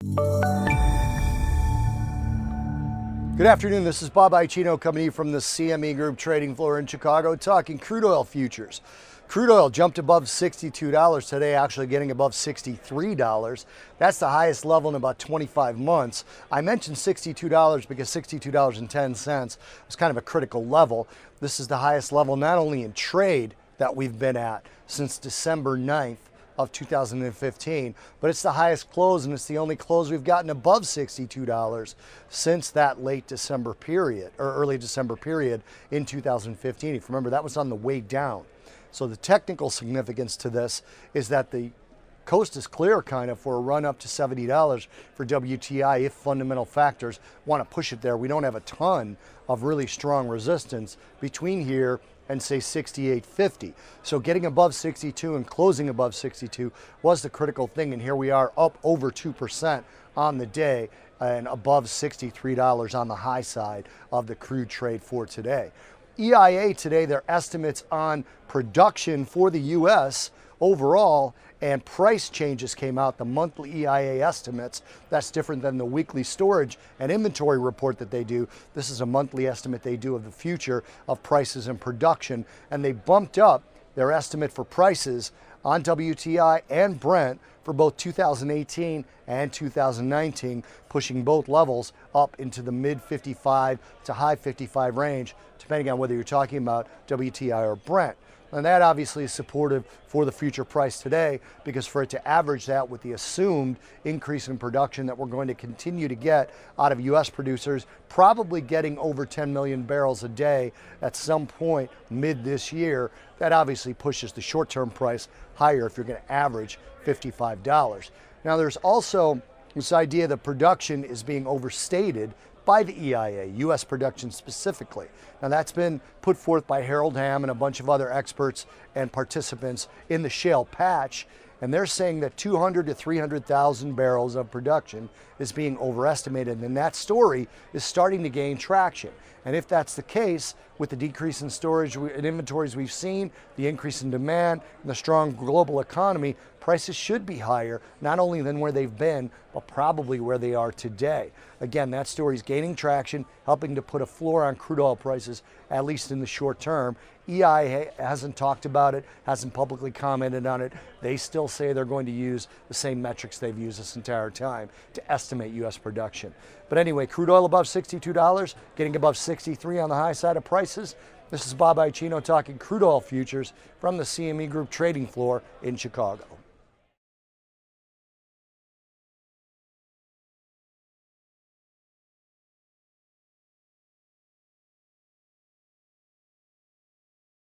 Good afternoon, this is Bob Iaccino coming to you from the CME Group trading floor in Chicago, talking crude oil futures. Crude oil jumped above $62 today, actually getting above $63. That's the highest level in about 25 months. I mentioned $62 because $62.10 was kind of a critical level. This is the highest level not only in trade that we've been at since December 9th of 2015, but it's the highest close, and it's the only close we've gotten above $62 since that late December period, or early December period in 2015. If you remember, that was on the way down. So the technical significance to this is that the coast is clear kind of for a run up to $70 for WTI if fundamental factors want to push it there. We don't have a ton of really strong resistance between here and say 68.50. So getting above 62 and closing above 62 was the critical thing, and here we are up over 2% on the day and above $63 on the high side of the crude trade for today. EIA today, their estimates on production for the U.S. overall and price changes came out, the monthly EIA estimates. That's different than the weekly storage and inventory report that they do. This is a monthly estimate they do of the future of prices and production, and they bumped up their estimate for prices on WTI and Brent for both 2018 and 2019, pushing both levels up into the mid 55 to high 55 range, depending on whether you're talking about WTI or Brent. And that obviously is supportive for the future price today, because for it to average that with the assumed increase in production that we're going to continue to get out of U.S. producers, probably getting over 10 million barrels a day at some point mid this year, that obviously pushes the short-term price higher if you're going to average $55. Now there's also this idea that production is being overstated by the EIA, U.S. production specifically. Now that's been put forth by Harold Hamm and a bunch of other experts and participants in the shale patch, and they're saying that 200 to 300,000 barrels of production is being overestimated, and that story is starting to gain traction. And if that's the case, with the decrease in storage and inventories we've seen, the increase in demand, and the strong global economy, prices should be higher, not only than where they've been, but probably where they are today. Again, that story is gaining traction, helping to put a floor on crude oil prices, at least in the short term. EIA hasn't talked about it, hasn't publicly commented on it. They still say they're going to use the same metrics they've used this entire time to estimate U.S. production. But anyway, crude oil above $62, getting above 63 on the high side of prices. This is Bob Iaccino talking crude oil futures from the CME Group trading floor in Chicago.